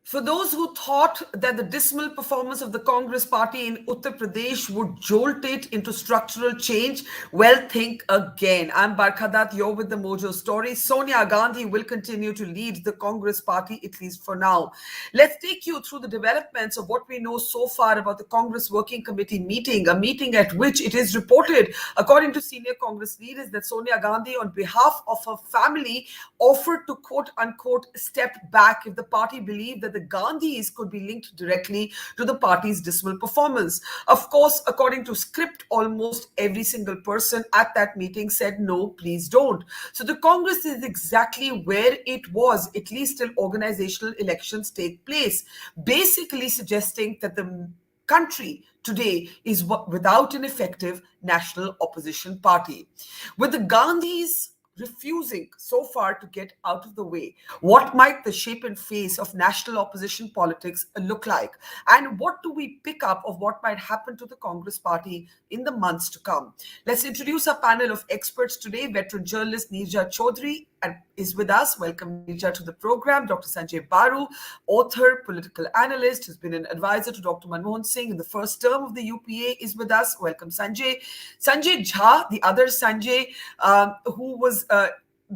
For those who thought that the dismal performance of the Congress party in Uttar Pradesh would jolt it into structural change, well, think again. I'm Barkha, you're with the Mojo story. Sonia Gandhi will continue to lead the Congress party, at least for now. Let's take you through the developments of what we know so far about the Congress Working Committee meeting, a meeting at which it is reported, according to senior Congress leaders, that Sonia Gandhi, on behalf of her family, offered to quote-unquote step back if the party believed that the Gandhis could be linked directly to the party's dismal performance. Of course, according to script, almost every single person at that meeting said, no, please don't. So the Congress is exactly where it was, at least till organizational elections take place, basically suggesting that the country today is without an effective national opposition party. With the Gandhis refusing so far to get out of the way, what might the shape and face of national opposition politics look like? And what do we pick up of what might happen to the Congress party in the months to come? Let's introduce our panel of experts today. Veteran journalist Neerja Chaudhary is with us. Welcome, Neerja, to the program. Dr. Sanjay Baru, author, political analyst, has been an advisor to Dr. Manmohan Singh in the first term of the UPA, is with us. Welcome, Sanjay. Sanjay Jha, the other Sanjay, who was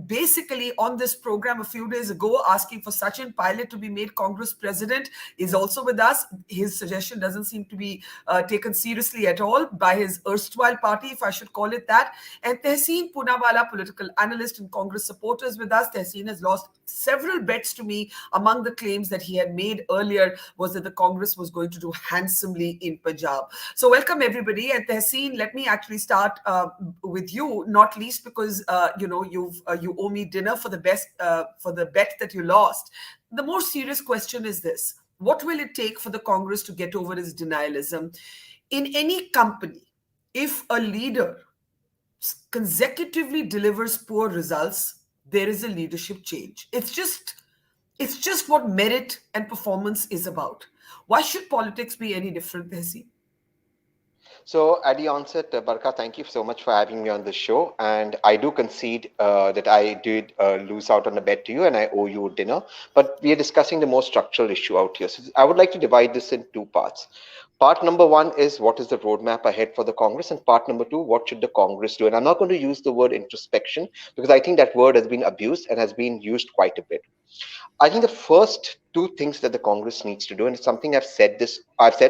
basically on this program a few days ago asking for Sachin Pilot to be made Congress president, is also with us. His suggestion doesn't seem to be taken seriously at all by his erstwhile party, if I should call it that. And Tehseen Poonawala, political analyst and Congress supporters, with us. Tehseen has lost several bets to me. Among the claims that he had made earlier was that the Congress was going to do handsomely in Punjab. So welcome, everybody. And Tehseen, let me actually start with you, not least because you owe me dinner for the bet that you lost. The more serious question is this: what will it take for the Congress to get over its denialism? In any company, if a leader consecutively delivers poor results, there is a leadership change. It's just what merit and performance is about. Why should politics be any different, Tehseen? So at the onset, Barkha, thank you so much for having me on the show. And I do concede that I did lose out on a bet to you and I owe you dinner. But we are discussing the more structural issue out here. So I would like to divide this in two parts. Part number one is what is the roadmap ahead for the Congress, and part number two, what should the Congress do? And I'm not going to use the word introspection because I think that word has been abused and has been used quite a bit. I think the first two things that the Congress needs to do, and it's something I've said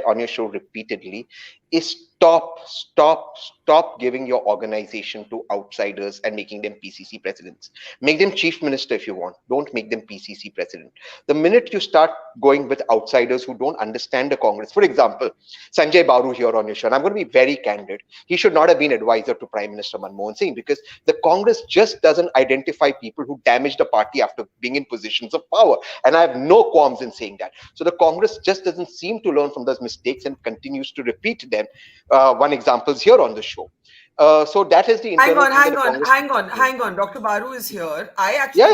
on your show repeatedly, is stop giving your organization to outsiders and making them PCC presidents. Make them chief minister if you want. Don't make them PCC president. The minute you start going with outsiders who don't understand the Congress, for example, Sanjay Baru here on your show, and I'm going to be very candid, he should not have been advisor to Prime Minister Manmohan Singh because the Congress just doesn't identify people who damage the party after being in positions of power. And I have no qualms in saying that. So the Congress just doesn't seem to learn from those mistakes and continues to repeat them. One example is here on the show. So that is the hang on. Dr. Baru is here. I actually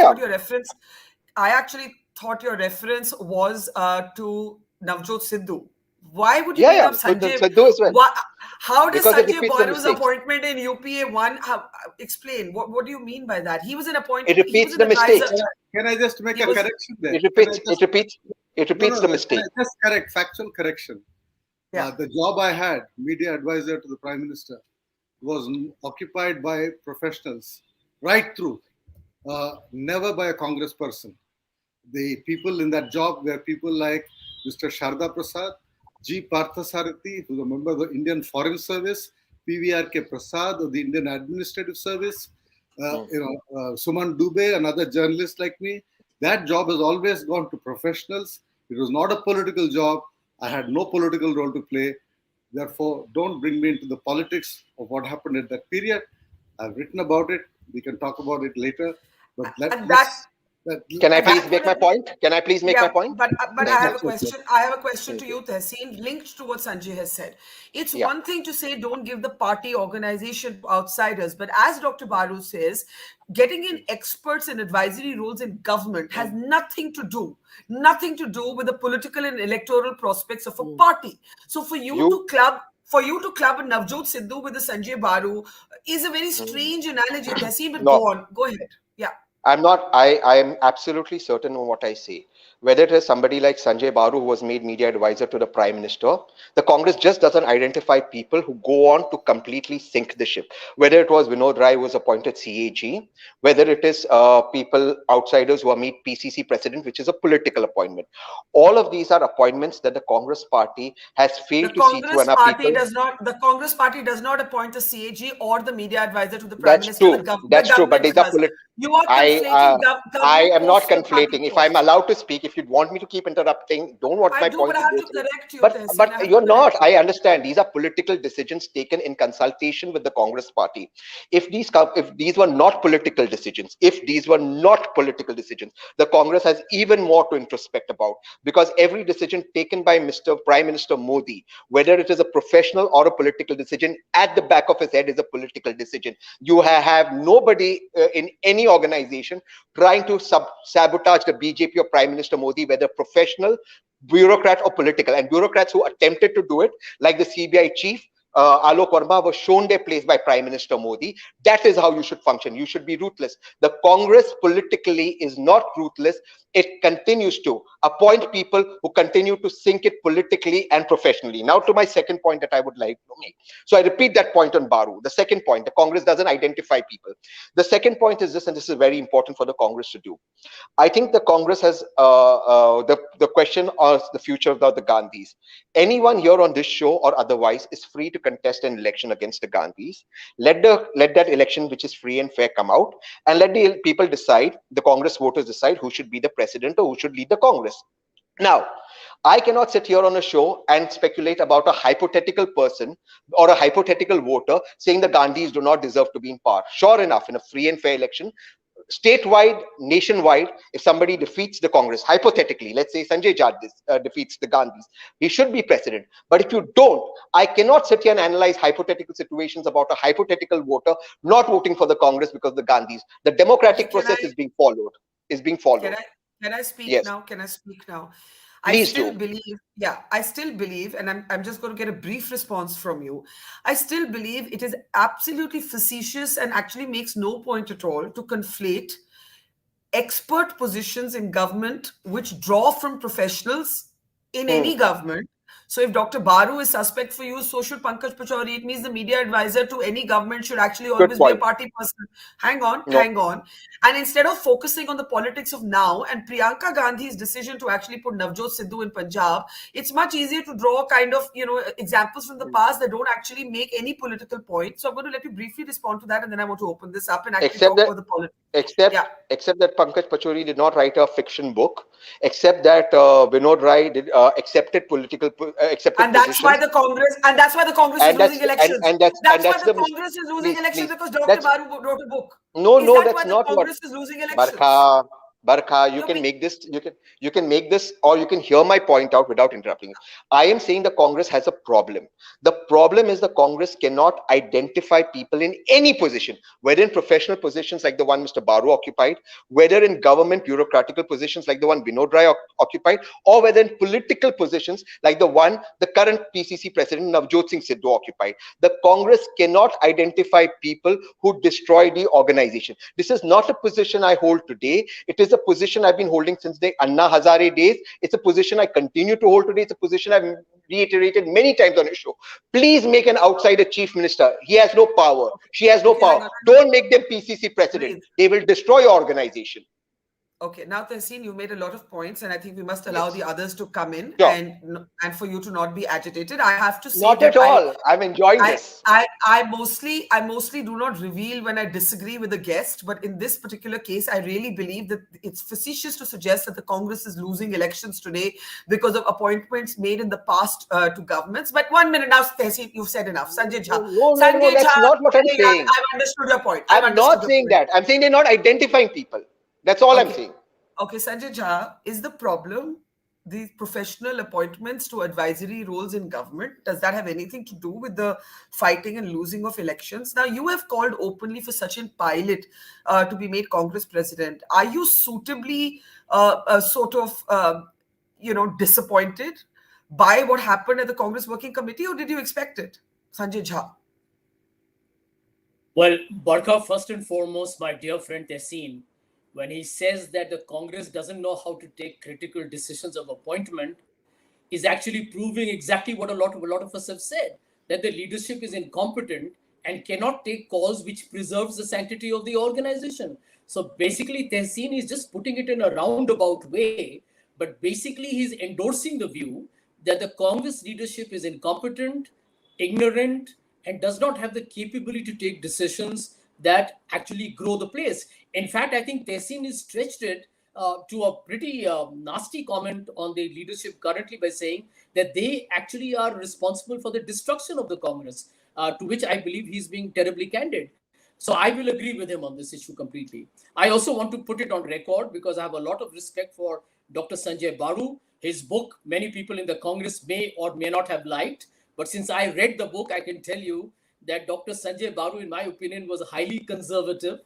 thought your reference was to Navjot Sidhu. Why would you bring up Sanjay? Sidhu as well. How does Sanjay Baru's appointment in UPA 1 explain? What do you mean by that? He was an appointment. It repeats the mistakes. Can I just make a correction there? It repeats the mistake. Just correct, factual correction. Yeah. The job I had, media advisor to the Prime Minister, was occupied by professionals right through, never by a Congress person. The people in that job were people like Mr. Sharda Prasad, G. Parthasarathi, who's a member of the Indian Foreign Service, PVRK Prasad of the Indian Administrative Service, Suman Dubey, another journalist like me. That job has always gone to professionals. It was not a political job. I had no political role to play. Therefore, don't bring me into the politics of what happened at that period. I've written about it. We can talk about it later. But Can I please make my point? My point? But I have a question. I have a question to you, Tehseen, linked to what Sanjay has said. It's one thing to say don't give the party organization outsiders, but as Dr. Baru says, getting in experts and advisory roles in government has nothing to do with the political and electoral prospects of a party. So for you to club a Navjot Sidhu with the Sanjay Baru is a very strange analogy, Tehseen, but go ahead. Yeah. I am absolutely certain on what I say. whether it is somebody like Sanjay Baru, who was made media advisor to the Prime Minister, the Congress just doesn't identify people who go on to completely sink the ship. Whether it was Vinod Rai, who was appointed CAG, whether it is people, outsiders who are made PCC president, which is a political appointment. All of these are appointments that the Congress party has failed to see through, and are people. The Congress party does not appoint a CAG or the media advisor to the Prime That's Minister. true. That's true. But these are You are I conflating I government am not posts with party conflating. If posts. I'm allowed to speak, if you'd want me to keep interrupting, don't want I my do, point but I to have go to through. correct you, Tehseen. I But have you're to not. correct you. I understand. These are political decisions taken in consultation with the Congress party. If these were not political decisions, the Congress has even more to introspect about, because every decision taken by Mr. Prime Minister Modi, whether it is a professional or a political decision, at the back of his head is a political decision. You have nobody in any organization trying to sabotage the BJP or Prime Minister Modi, whether professional, bureaucrat, or political. And bureaucrats who attempted to do it, like the CBI chief, Alok Verma, was shown their place by Prime Minister Modi. That is how you should function. You should be ruthless. The Congress politically is not ruthless. It continues to appoint people who continue to sink it politically and professionally. Now to my second point that I would like to make. So I repeat that point on Baru. The second point, the Congress doesn't identify people. The second point is this, and this is very important for the Congress to do. I think the Congress has the question of the future of the Gandhis. Anyone here on this show or otherwise is free to contest an election against the Gandhis. Let that election, which is free and fair, come out, and let the people decide, the Congress voters decide who should be the president or who should lead the Congress. Now, I cannot sit here on a show and speculate about a hypothetical person or a hypothetical voter saying the Gandhis do not deserve to be in power. Sure enough, in a free and fair election, statewide, nationwide, if somebody defeats the Congress, hypothetically, let's say Sanjay Jha defeats the Gandhis, he should be president. But if you don't, I cannot sit here and analyze hypothetical situations about a hypothetical voter not voting for the Congress because of the Gandhis. The democratic process is being followed. Can I speak Yes. now? Can I speak now? Please I still do. believe, and I'm just going to get a brief response from you. I still believe it is absolutely facetious and actually makes no point at all to conflate expert positions in government, which draw from professionals in any government. So if Dr. Baru is suspect for you, so should Pankaj Pachauri. It means the media advisor to any government should actually always be a party person. Hang on. And instead of focusing on the politics of now and Priyanka Gandhi's decision to actually put Navjot Sidhu in Punjab, it's much easier to draw kind of, examples from the past that don't actually make any political point. So I'm going to let you briefly respond to that, and then I want to open this up and actually talk about the politics. Except that Pankaj Pachauri did not write a fiction book, except that Vinod Rai did accepted political and that's why the Congress is losing elections. That's why the Congress is losing elections, because Dr. Baru wrote a book. No, that's not what Congress is losing elections. Barkha, you can make this, or you can hear my point out without interrupting. I am saying the Congress has a problem. The problem is the Congress cannot identify people in any position, whether in professional positions like the one Mr. Baru occupied, whether in government bureaucratical positions like the one Vinod Rai occupied, or whether in political positions like the one the current PCC president Navjot Singh Sidhu occupied. The Congress cannot identify people who destroy the organization. This is not a position I hold today. It is a position I've been holding since the Anna Hazare days. It's a position I continue to hold today. It's a position I've reiterated many times on the show. Please make an outsider chief minister. He has no power. She has no power. Don't make them PCC president. They will destroy your organization. Okay, now Tehseen, you made a lot of points, and I think we must allow the others to come in and for you to not be agitated. I have to say, not at all. I'm enjoying this. I mostly do not reveal when I disagree with a guest, but in this particular case, I really believe that it's facetious to suggest that the Congress is losing elections today because of appointments made in the past to governments. But 1 minute now, Tehseen, you've said enough. Sanjay Jha. No, that's not what I'm saying. I've understood your point. I'm not saying that. I'm saying they're not identifying people. That's all I'm saying. Okay, Sanjay Jha, is the problem the professional appointments to advisory roles in government? Does that have anything to do with the fighting and losing of elections? Now, you have called openly for Sachin Pilot to be made Congress president. Are you suitably disappointed by what happened at the Congress Working Committee, or did you expect it? Sanjay Jha. Well, Barkha, first and foremost, my dear friend Tehseen, when he says that the Congress doesn't know how to take critical decisions of appointment, is actually proving exactly what a lot of us have said, that the leadership is incompetent and cannot take calls which preserves the sanctity of the organization. So basically, Tehseen is just putting it in a roundabout way, but basically he's endorsing the view that the Congress leadership is incompetent, ignorant, and does not have the capability to take decisions that actually grow the place. In fact, I think Tehseen is stretched it to a pretty nasty comment on the leadership currently by saying that they actually are responsible for the destruction of the Congress, to which I believe he's being terribly candid. So I will agree with him on this issue completely. I also want to put it on record because I have a lot of respect for Dr. Sanjay Baru. His book, many people in the Congress may or may not have liked, but since I read the book, I can tell you that Dr. Sanjay Baru, in my opinion, was highly conservative.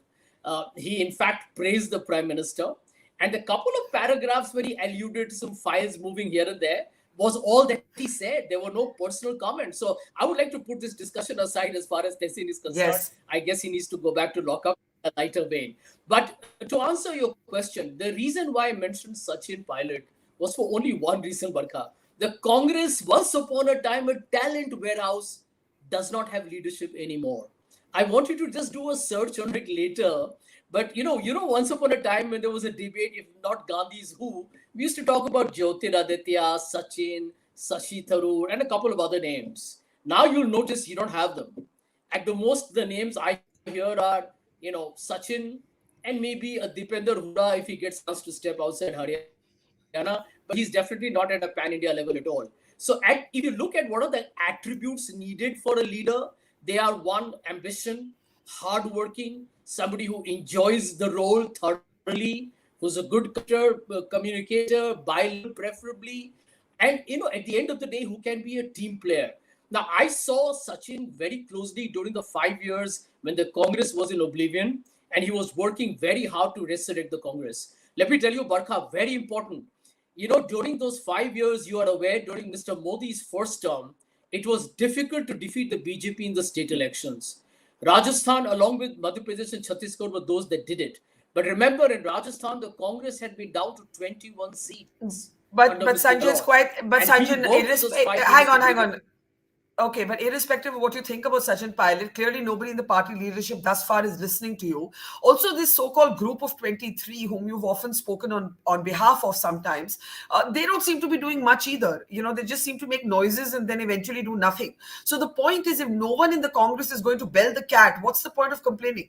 He, in fact, praised the Prime Minister. And the couple of paragraphs where he alluded to some files moving here and there was all that he said. There were no personal comments. So I would like to put this discussion aside as far as Tehseen is concerned. Yes. I guess he needs to go back to lock up a lighter vein. But to answer your question, the reason why I mentioned Sachin Pilot was for only one reason, Barkha. The Congress, once upon a time, a talent warehouse, does not have leadership anymore. I want you to just do a search on it later. But once upon a time when there was a debate, if not Gandhi's who, we used to talk about Jyotiraditya, Sachin, Sashi Tharoor, and a couple of other names. Now you'll notice you don't have them. At the most, the names I hear are, Sachin and maybe a Dipender Hooda if he gets a chance to step outside Haryana, but he's definitely not at a pan India level at all. So, if you look at what are the attributes needed for a leader, they are one, ambition, hardworking, somebody who enjoys the role thoroughly, who's a good communicator, bilingual preferably, and at the end of the day, who can be a team player. Now, I saw Sachin very closely during the 5 years when the Congress was in oblivion, and he was working very hard to resurrect the Congress. Let me tell you, Barkha, very important. During those 5 years, you are aware, during Mr. Modi's first term, it was difficult to defeat the BJP in the state elections. Rajasthan, along with Madhya Pradesh and Chhattisgarh, were those that did it. But remember, in Rajasthan, the Congress had been down to 21 seats under But Mr. Sanjay is Gaur. quite. But And he Sanjay, worked for those 5 years hang to on, hang bring it. on. Okay, but irrespective of what you think about Sachin Pilot, clearly nobody in the party leadership thus far is listening to you. Also, this so-called group of 23, whom you've often spoken on behalf of sometimes, they don't seem to be doing much either. They just seem to make noises and then eventually do nothing. So the point is, if no one in the Congress is going to bell the cat, what's the point of complaining?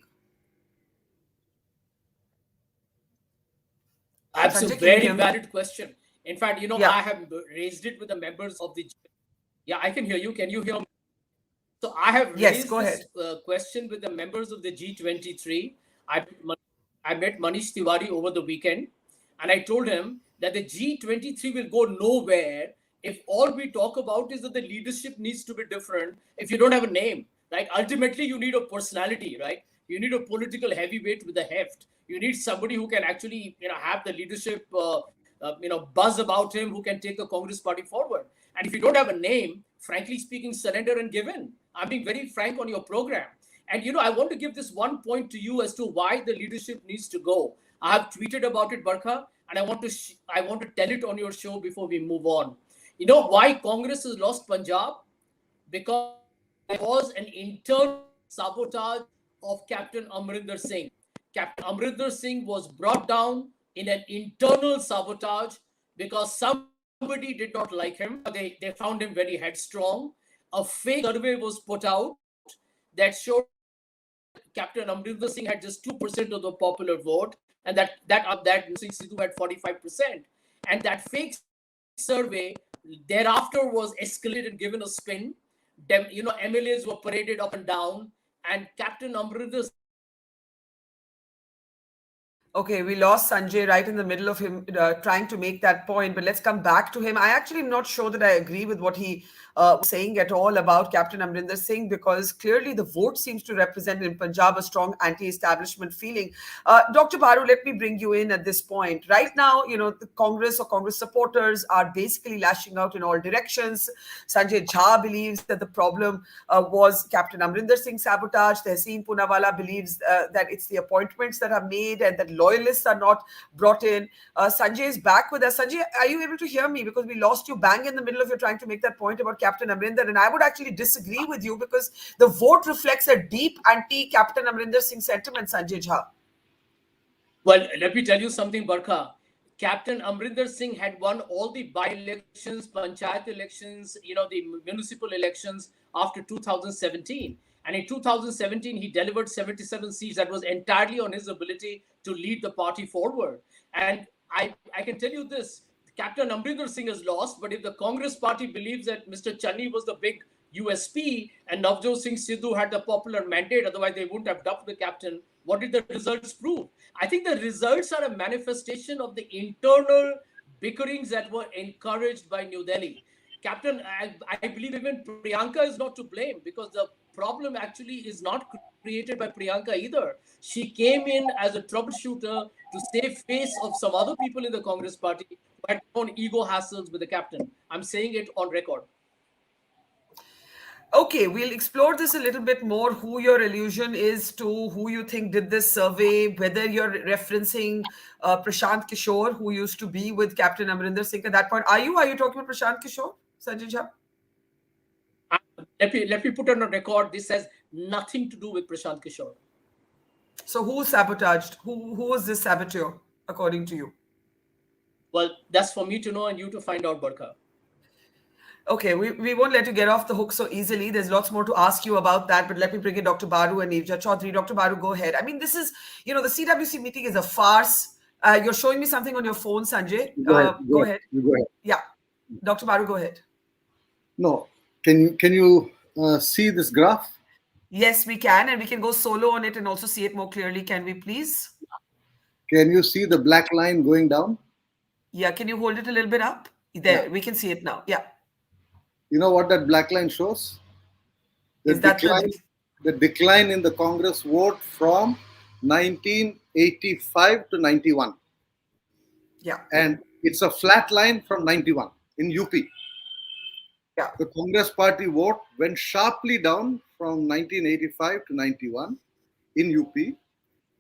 That's a Sanjay, can you very hear me? valid question. In fact, Yeah. I have raised it with the members of the. Yeah, I can hear you. Can you hear me? So I have Yes, go raised ahead. this question with the members of the G23. I met Manish Tiwari over the weekend, and I told him that the G23 will go nowhere if all we talk about is that the leadership needs to be different. If you don't have a name, right? Ultimately, you need a personality, right? You need a political heavyweight with a heft. You need somebody who can actually, have the leadership, buzz about him, who can take the Congress party forward. And if you don't have a name, frankly speaking, surrender and give in. I'm being very frank on your program. And I want to give this one point to you as to why the leadership needs to go. I have tweeted about it, Barkha, and I want to tell it on your show before we move on. You know why Congress has lost Punjab? Because there was an internal sabotage of Captain Amrinder Singh. Captain Amrinder Singh was brought down in an internal sabotage because somebody did not like him. They found him very headstrong. A fake survey was put out that showed Captain Amrinder Singh had just 2% of the popular vote, and that Singh Sidhu had 45%. And that fake survey thereafter was escalated and given a spin. MLAs were paraded up and down, and Captain Amrinder Okay, we lost Sanjay right in the middle of him trying to make that point, but let's come back to him. I actually am not sure that I agree with what he saying at all about Captain Amrinder Singh, because clearly the vote seems to represent in Punjab a strong anti-establishment feeling. Dr. Baru, let me bring you in at this point. Right now, the Congress or Congress supporters are basically lashing out in all directions. Sanjay Jha believes that the problem was Captain Amrinder Singh sabotage. Tehseen Poonawalla believes that it's the appointments that are made and that loyalists are not brought in. Sanjay is back with us. Sanjay, are you able to hear me? Because we lost you bang in the middle of you trying to make that point about Captain Amrinder. And I would actually disagree with you because the vote reflects a deep anti-Captain Amrinder Singh sentiment, Sanjay Jha. Well, let me tell you something, Barkha. Captain Amrinder Singh had won all the by-elections, panchayat elections, the municipal elections after 2017. And in 2017, he delivered 77 seats. That was entirely on his ability to lead the party forward. And I can tell you this, Captain Amrinder Singh has lost, but if the Congress party believes that Mr. Churning was the big USP and Navjot Singh Sidhu had the popular mandate, otherwise they wouldn't have dubbed the captain, what did the results prove? I think the results are a manifestation of the internal bickerings that were encouraged by New Delhi. Captain, I believe even Priyanka is not to blame because the problem actually is not created by Priyanka either. She came in as a troubleshooter to save face of some other people in the Congress party who had their own ego hassles with the captain. I'm saying it on record. Okay, we'll explore this a little bit more, who your allusion is to, who you think did this survey, whether you're referencing Prashant Kishore, who used to be with Captain Amrinder Singh at that point. Are you talking about Prashant Kishore, Sanjay Jha? Let me put on a record, this has nothing to do with Prashant Kishore. So who sabotaged? Who was this saboteur, according to you? Well, that's for me to know and you to find out, Barkha. Okay, we won't let you get off the hook so easily. There's lots more to ask you about that, but let me bring in Dr. Baru and Nirja Chaudhary. Dr. Baru, go ahead. I mean, this is, the CWC meeting is a farce. You're showing me something on your phone, Sanjay. Go ahead. Go ahead. Yeah. Dr. Baru, go ahead. No. Can you see this graph? Yes, we can, and we can go solo on it and also see it more clearly. Can we please? Can you see the black line going down? Yeah, can you hold it a little bit up? There, Yeah. we can see it now. Yeah. You know what that black line shows? Is that the decline in the Congress vote from 1985 to 91. Yeah. And it's a flat line from 91 in UP. Yeah. The Congress party vote went sharply down from 1985 to 91 in UP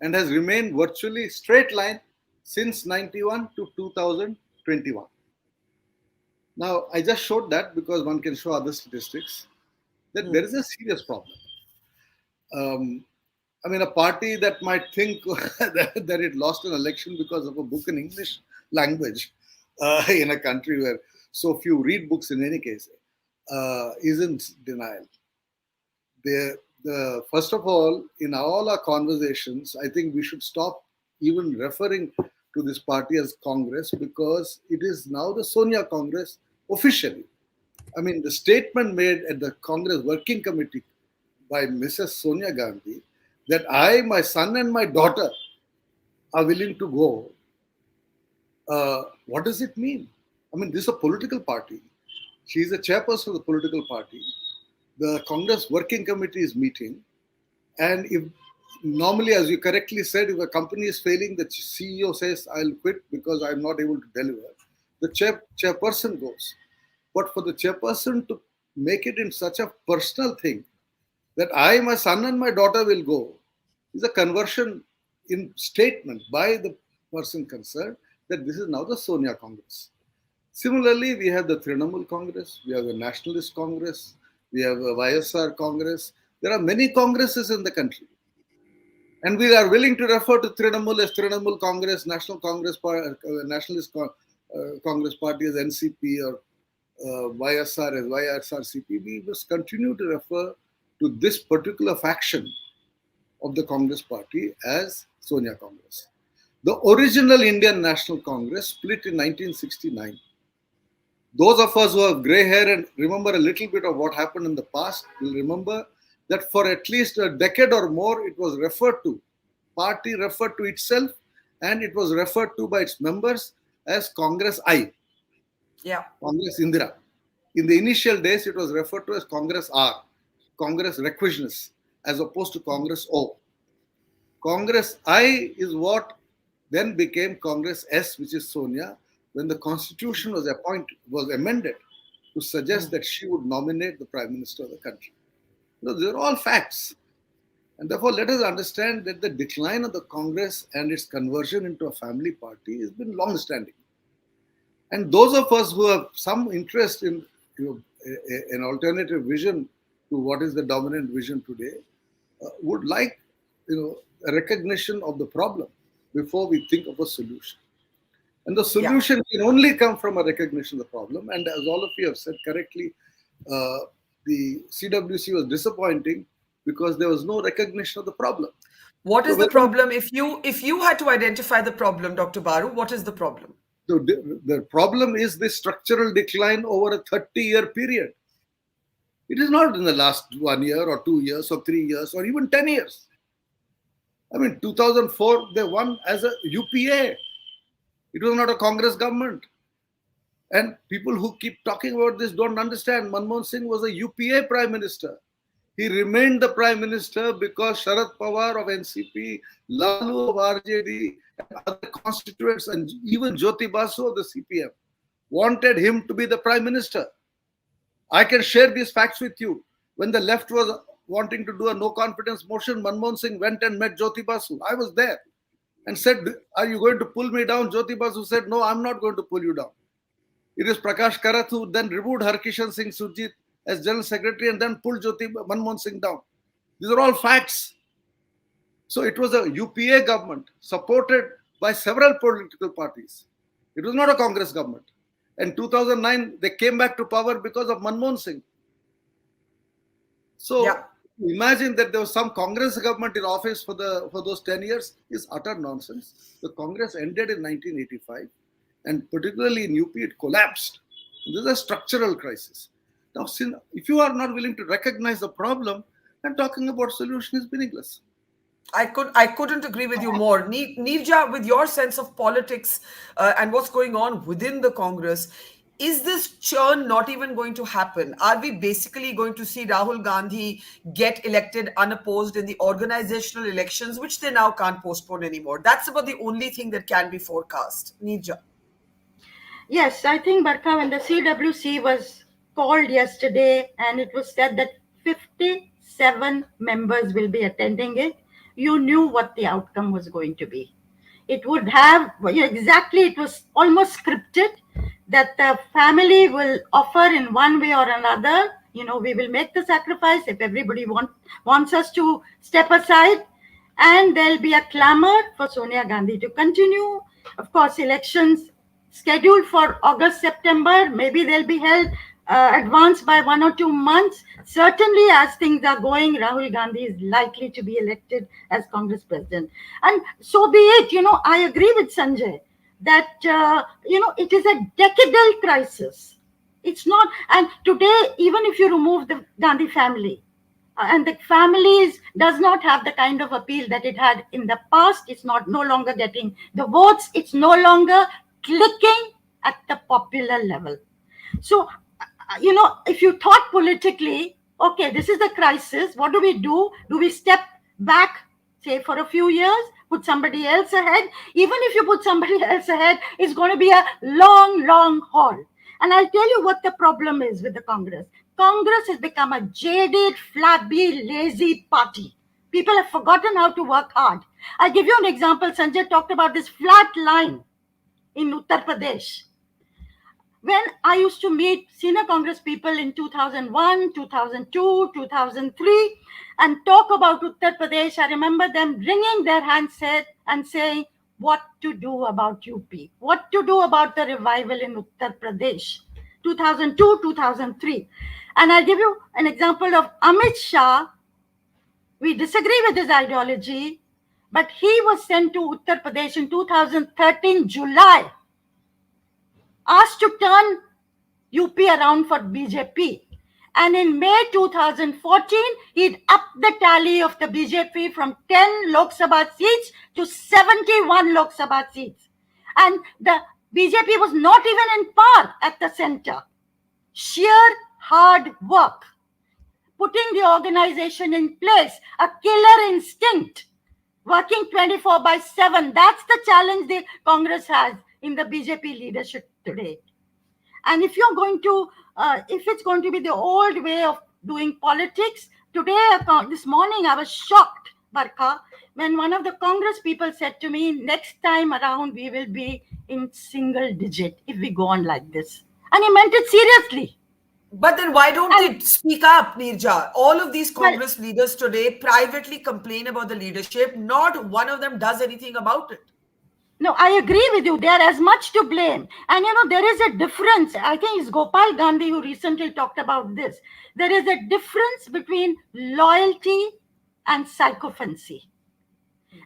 and has remained virtually straight line since 91 to 2021. Now, I just showed that because one can show other statistics, that there is a serious problem. I mean, a party that might think that it lost an election because of a book in English language in a country where so few read books in any case, is in denial. First of all, in all our conversations, I think we should stop even referring to this party as Congress because it is now the Sonia Congress officially. I mean, the statement made at the Congress Working Committee by Mrs. Sonia Gandhi that I, my son and my daughter are willing to go. What does it mean? I mean, this is a political party. She is a chairperson of the political party. The Congress Working Committee is meeting. And if normally, as you correctly said, if a company is failing, the CEO says, I'll quit because I'm not able to deliver. The chairperson goes. But for the chairperson to make it in such a personal thing that I, my son and my daughter will go is a conversion in statement by the person concerned that this is now the Sonia Congress. Similarly, we have the Trinamool Congress, we have the Nationalist Congress, we have a YSR Congress. There are many congresses in the country. And we are willing to refer to Trinamool as Trinamool Congress, National Congress, Nationalist Congress Party as NCP or YSR as YSRCP. We must continue to refer to this particular faction of the Congress Party as Sonia Congress. The original Indian National Congress split in 1969. Those of us who have grey hair and remember a little bit of what happened in the past will remember that for at least a decade or more, it was referred to, party referred to itself, and it was referred to by its members as Congress I. Yeah. Congress Indira. In the initial days, it was referred to as Congress R, Congress Requisitionist, as opposed to Congress O. Congress I is what then became Congress S, which is Sonia, when the constitution was amended to suggest that she would nominate the Prime Minister of the country. These are all facts. And therefore, let us understand that the decline of the Congress and its conversion into a family party has been long-standing. And those of us who have some interest in an alternative vision to what is the dominant vision today would like a recognition of the problem before we think of a solution. And the solution can only come from a recognition of the problem. And as all of you have said correctly, the CWC was disappointing because there was no recognition of the problem. What is the problem? If you had to identify the problem, Dr. Baru, what is the problem? So the problem is the structural decline over a 30-year period. It is not in the last 1 year or 2 years or 3 years or even 10 years. I mean, 2004, they won as a UPA. It was not a Congress government. And people who keep talking about this don't understand. Manmohan Singh was a UPA Prime Minister. He remained the Prime Minister because Sharad Pawar of NCP, Lalu of RJD, and other constituents, and even Jyoti Basu of the CPM wanted him to be the Prime Minister. I can share these facts with you. When the left was wanting to do a no confidence motion, Manmohan Singh went and met Jyoti Basu. I was there and said, "Are you going to pull me down?" Jyoti Basu said, "No, I'm not going to pull you down." It is Prakash Karath who then removed Harkishan Singh Surjit as General Secretary and then pulled Manmohan Singh down. These are all facts. So it was a UPA government supported by several political parties. It was not a Congress government. In 2009, they came back to power because of Manmohan Singh. So imagine that there was some Congress government in office for those 10 years is utter nonsense. The Congress ended in 1985, and particularly in UP, it collapsed. This is a structural crisis. Now, if you are not willing to recognize the problem, then talking about solution is meaningless. I couldn't agree with you more. Neerja, with your sense of politics and what's going on within the Congress, is this churn not even going to happen? Are we basically going to see Rahul Gandhi get elected unopposed in the organizational elections, which they now can't postpone anymore? That's about the only thing that can be forecast. Neerja. Yes, I think, Barkha, when the CWC was called yesterday and it was said that 57 members will be attending it, you knew what the outcome was going to be. It would have, exactly, it was almost scripted that the family will offer in one way or another, we will make the sacrifice if everybody wants us to step aside, and there'll be a clamor for Sonia Gandhi to continue. Of course, elections scheduled for August, September, maybe they'll be held advanced by 1 or 2 months. Certainly, as things are going, Rahul Gandhi is likely to be elected as Congress president. And so be it. I agree with Sanjay that, it is a decadal crisis. It's not, and today, even if you remove the Gandhi family, and the families does not have the kind of appeal that it had in the past, it's no longer getting the votes, it's no longer clicking at the popular level. So, if you thought politically, okay, this is the crisis, what do? Do we step back, say, for a few years, put somebody else ahead? Even if you put somebody else ahead, it's going to be a long, long haul. And I'll tell you what the problem is with the Congress. Congress has become a jaded, flabby, lazy party. People have forgotten how to work hard. I'll give you an example. Sanjay talked about this flat line in Uttar Pradesh. When I used to meet senior Congress people in 2001, 2002, 2003, and talk about Uttar Pradesh, I remember them wringing their hands and saying, what to do about UP? What to do about the revival in Uttar Pradesh? 2002, 2003. And I'll give you an example of Amit Shah. We disagree with his ideology, but he was sent to Uttar Pradesh in 2013, July, asked to turn UP around for BJP. And in May 2014, he'd upped the tally of the BJP from 10 Lok Sabha seats to 71 Lok Sabha seats. And the BJP was not even in par at the center. sheer hard work, putting the organization in place, a killer instinct, working 24/7. That's the challenge the Congress has in the BJP leadership today. And if you're going to, if it's going to be the old way of doing politics, today, this morning, I was shocked, Barkha, when one of the Congress people said to me, next time around, we will be in single digit if we go on like this. And he meant it seriously. But then why don't they speak up, Nirja? All of these Well, Congress leaders today privately complain about the leadership. Not one of them does anything about it. no, I agree with you. They are as much to blame. And there is a difference. I think it's Gopal Gandhi who recently talked about this. There is a difference between loyalty and sycophancy.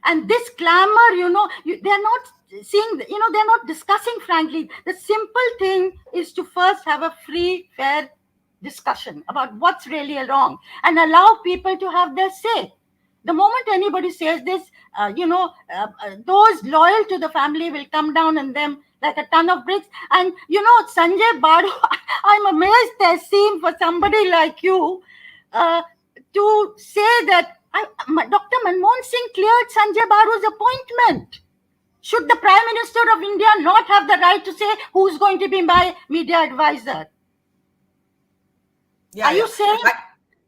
And this clamor, they're not seeing, they're not discussing frankly. The simple thing is to first have a free, fair discussion about what's really wrong and allow people to have their say. The moment anybody says this, those loyal to the family will come down on them like a ton of bricks. And, Sanjay Baru, I'm amazed there seemed for somebody like you to say that Dr. Manmohan Singh cleared Sanjay Baru's appointment. Should the Prime Minister of India not have the right to say who's going to be my media advisor? Are you saying?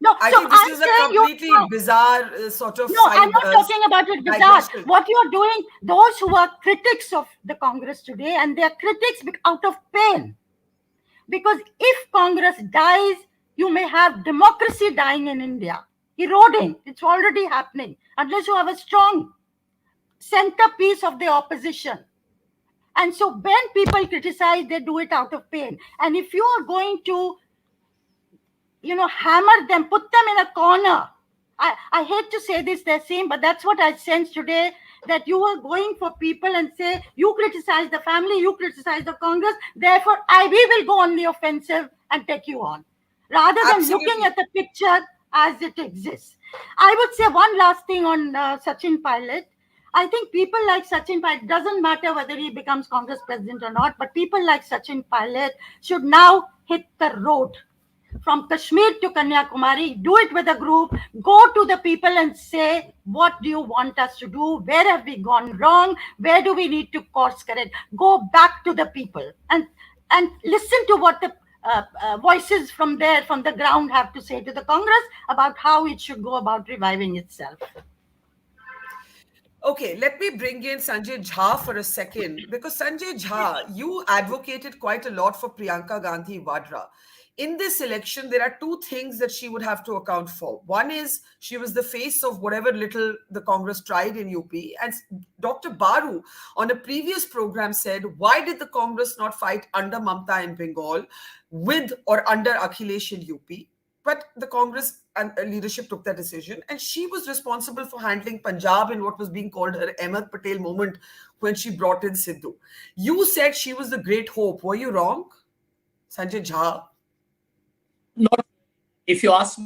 No, I so think this I'm is a saying completely bizarre sort of No, I'm not talking about it bizarre. digression. What you're doing, those who are critics of the Congress today, and they are critics out of pain. Because if Congress dies, you may have democracy dying in India, eroding. It's already happening, unless you have a strong centerpiece of the opposition. And so when people criticize, they do it out of pain. And if you are going to hammer them, put them in a corner. I hate to say this, they're saying, but that's what I sense today, that you are going for people and say, you criticize the family, you criticize the Congress, therefore we will go on the offensive and take you on. Rather than looking at the picture as it exists. I would say one last thing on Sachin Pilot. I think people like Sachin Pilot, doesn't matter whether he becomes Congress president or not, but people like Sachin Pilot should now hit the road. From Kashmir to Kanyakumari, do it with a group, go to the people and say, what do you want us to do? Where have we gone wrong? Where do we need to course correct? Go back to the people and listen to what the voices from the ground have to say to the Congress about how it should go about reviving itself. Okay, let me bring in Sanjay Jha for a second, because Sanjay Jha, you advocated quite a lot for Priyanka Gandhi Vadra. In this election, there are two things that she would have to account for. One is she was the face of whatever little the Congress tried in UP. And Dr. Baru, on a previous program, said, why did the Congress not fight under Mamta in Bengal, with or under Akhilesh in UP? But the Congress and leadership took that decision. And she was responsible for handling Punjab in what was being called her Ahmed Patel moment when she brought in Sidhu. You said she was the great hope. Were you wrong, Sanjay Jha? Not, if you ask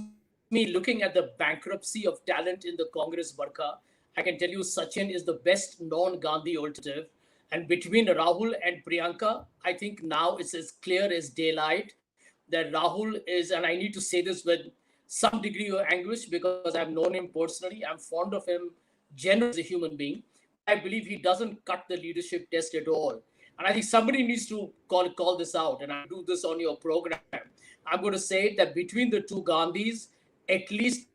me, looking at the bankruptcy of talent in the Congress, Barkha, I can tell you Sachin is the best non-Gandhi alternative. And between Rahul and Priyanka, I think now it's as clear as daylight that Rahul is, and I need to say this with some degree of anguish because I've known him personally. I'm fond of him generally as a human being. I believe he doesn't cut the leadership test at all. And I think somebody needs to call this out. And I do this on your program. I'm going to say that between the two Gandhis, at least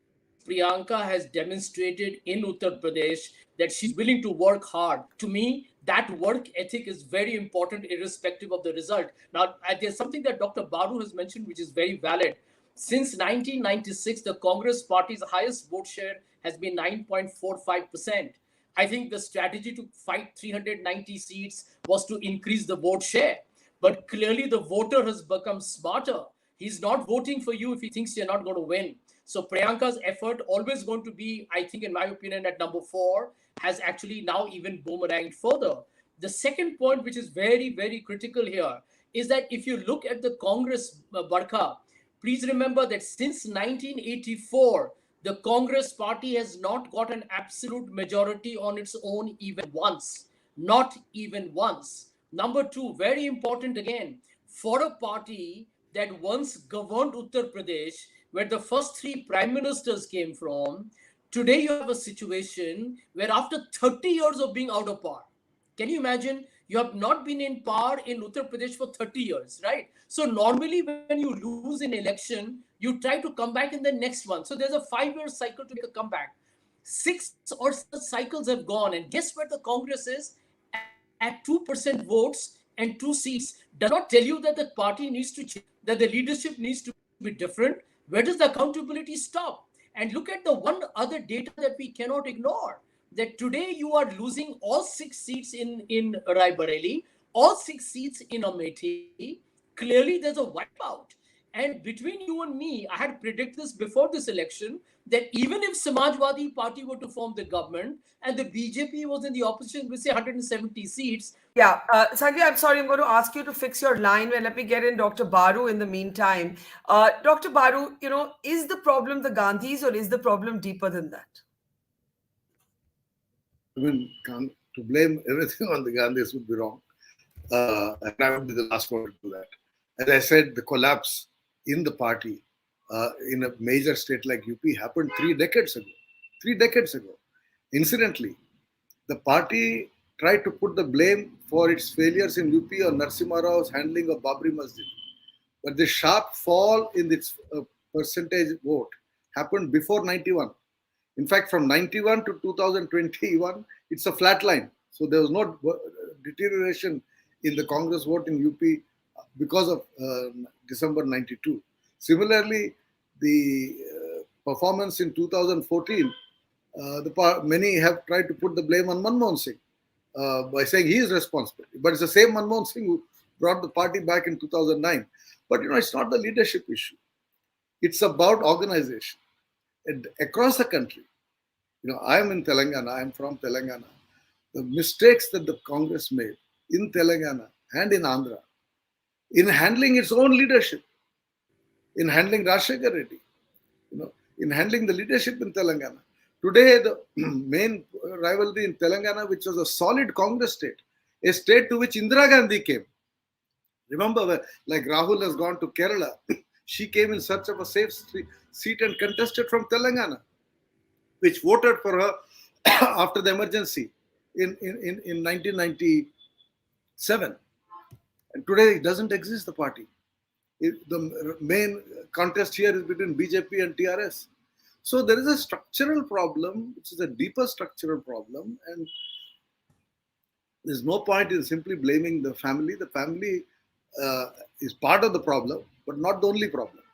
Priyanka has demonstrated in Uttar Pradesh that she's willing to work hard. To me, that work ethic is very important, irrespective of the result. Now, there's something that Dr. Baru has mentioned, which is very valid. Since 1996, the Congress party's highest vote share has been 9.45%. I think the strategy to fight 390 seats was to increase the vote share. But clearly, the voter has become smarter. He's not voting for you if he thinks you're not going to win. So Priyanka's effort, always going to be, I think, in my opinion, at number 4, has actually now even boomeranged further. The second point, which is very, very critical here, is that if you look at the Congress, Barkha, please remember that since 1984, the Congress party has not got an absolute majority on its own even once. Not even once. Number 2, very important again, for a party that once governed Uttar Pradesh, where the first three prime ministers came from, today you have a situation where after 30 years of being out of power, can you imagine? You have not been in power in Uttar Pradesh for 30 years, right? So normally when you lose an election, you try to come back in the next one. So there's a 5-year cycle to make a comeback. 6 or 7 such cycles have gone, and guess where the Congress is? At 2% votes and 2 seats. Does not tell you that the party needs to change, that the leadership needs to be different. Where does the accountability stop? And look at the one other data that we cannot ignore, that today you are losing all 6 seats in Raebareli, all 6 seats in Amethi. Clearly, there's a wipeout. And between you and me, I had predicted this before this election, that even if Samajwadi Party were to form the government and the BJP was in the opposition with say 170 seats. Yeah, Sanjay, I'm sorry, I'm going to ask you to fix your line. Well, let me get in Dr. Baru in the meantime. Dr. Baru, is the problem the Gandhis or is the problem deeper than that? I mean, to blame everything on the Gandhis would be wrong. And I would be the last one to do that. As I said, the collapse in the party in a major state like UP happened 3 decades ago. 3 decades ago. Incidentally, the party tried to put the blame for its failures in UP on Narasimha Rao's handling of Babri Masjid. But the sharp fall in its percentage vote happened before 91. In fact, from 91 to 2021, it's a flat line. So there was no deterioration in the Congress vote in UP because of December 92. Similarly, the performance in 2014, many have tried to put the blame on Manmohan Singh by saying he is responsible. But it's the same Manmohan Singh who brought the party back in 2009. But it's not the leadership issue. It's about organization. And across the country, I'm in Telangana, I'm from Telangana. The mistakes that the Congress made in Telangana and in Andhra, in handling its own leadership, in handling Rajshekar Reddy, in handling the leadership in Telangana. Today, the main rivalry in Telangana, which was a solid Congress state, a state to which Indira Gandhi came. Remember, like Rahul has gone to Kerala, she came in search of a safe seat and contested from Telangana, which voted for her after the emergency in 1997. And today it doesn't exist, the party. The main contest here is between BJP and TRS. So there is a structural problem, which is a deeper structural problem, and there's no point in simply blaming the family. The family is part of the problem, but not the only problem.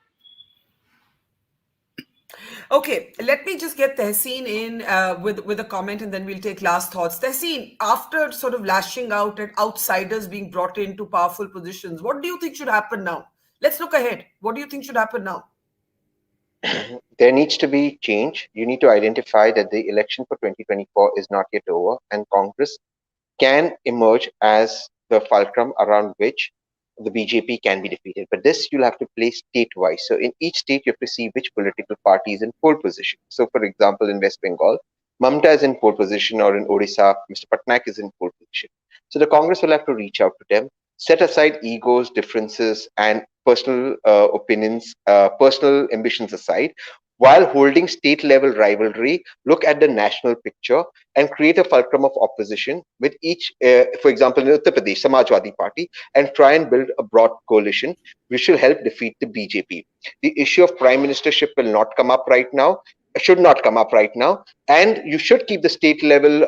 Okay, let me just get Tehseen in with a comment and then we'll take last thoughts. Tehseen, after sort of lashing out at outsiders being brought into powerful positions, what do you think should happen now? Let's look ahead. What do you think should happen now? There needs to be change. You need to identify that the election for 2024 is not yet over, and Congress can emerge as the fulcrum around which the BJP can be defeated. But this you'll have to play state-wise. So in each state, you have to see which political party is in pole position. So for example, in West Bengal, Mamta is in pole position, or in Odisha, Mr. Patnaik is in pole position. So the Congress will have to reach out to them, set aside egos, differences, and personal opinions, personal ambitions aside, while holding state level rivalry, look at the national picture and create a fulcrum of opposition with each, for example, in Uttar Pradesh, Samajwadi Party, and try and build a broad coalition which will help defeat the BJP. The issue of prime ministership will not come up right now, should not come up right now, and you should keep the state level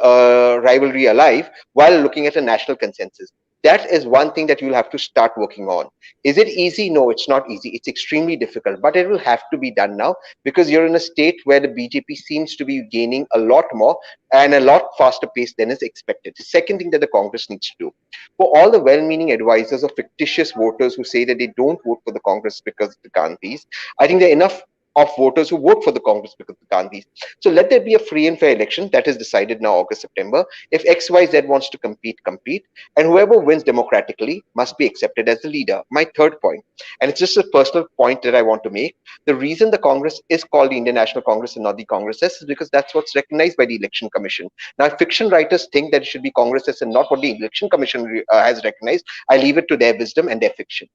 rivalry alive while looking at a national consensus. That is one thing that you'll have to start working on. Is it easy? No, it's not easy. It's extremely difficult, but it will have to be done now because you're in a state where the BJP seems to be gaining a lot more and a lot faster pace than is expected. The second thing that the Congress needs to do, for all the well-meaning advisors or fictitious voters who say that they don't vote for the Congress because of the Gandhis, I think there are enough of voters who vote for the Congress because of the Gandhis. So let there be a free and fair election that is decided now, August, September. If XYZ wants to compete, compete. And whoever wins democratically must be accepted as the leader. My third point, and it's just a personal point that I want to make. The reason the Congress is called the Indian National Congress and not the Congress is because that's what's recognized by the Election Commission. Now, if fiction writers think that it should be Congress and not what the Election Commission has recognized, I leave it to their wisdom and their fiction.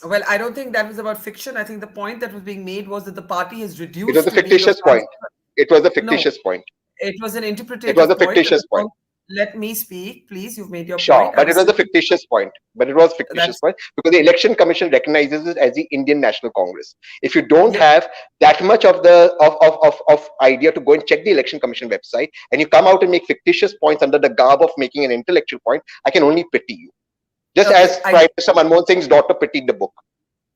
Well, I don't think that was about fiction. I think the point that was being made was that the party has reduced It was a to being a fictitious point. It was a fictitious point. It was an interpretative It was a point. fictitious point. Let me speak, please. You've made your Sure, point. but it was a fictitious point. But it was a fictitious point because the Election Commission recognizes it as the Indian National Congress. If you don't have that much of the of idea to go and check the Election Commission website, and you come out and make fictitious points under the garb of making an intellectual point, I can only pity you. Just as Prime Minister Manmohan Singh's daughter pitied the book.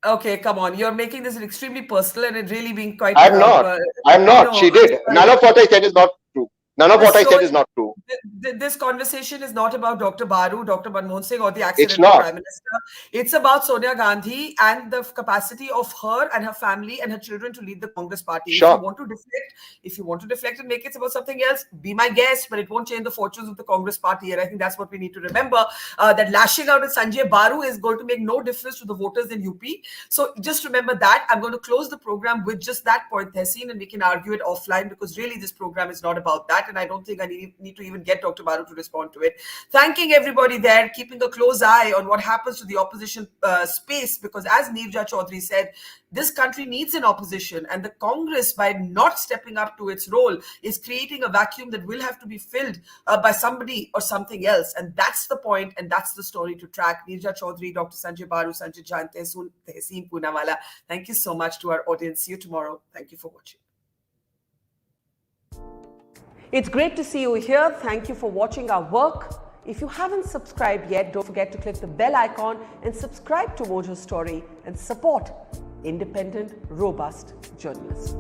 Okay, come on. You're making this extremely personal and it really being quite... I'm not. I'm not. She did. None of what I said is not true. None of what I said is not true. This conversation is not about Dr. Baru, Dr. Manmohan Singh or the accidental Prime Minister. It's about Sonia Gandhi and the capacity of her and her family and her children to lead the Congress party. Sure. If you want to deflect and make it about something else, be my guest, but it won't change the fortunes of the Congress party. And I think that's what we need to remember, that lashing out at Sanjay Baru is going to make no difference to the voters in UP. So just remember that. I'm going to close the program with just that point, Tehseen, and we can argue it offline because really this program is not about that. And I don't think I need to even get Dr. Baru to respond to it. Thanking everybody there, keeping a close eye on what happens to the opposition space, because as Neerja Chaudhary said, this country needs an opposition, and the Congress, by not stepping up to its role, is creating a vacuum that will have to be filled by somebody or something else. And that's the point, and that's the story to track. Neerja Chaudhary, Dr. Sanjay Baru, Sanjay Jain, Tehseen Poonawala. Thank you so much to our audience. See you tomorrow. Thank you for watching. It's great to see you here. Thank you for watching our work. If you haven't subscribed yet, don't forget to click the bell icon and subscribe to Mojo Story and support independent, robust journalists.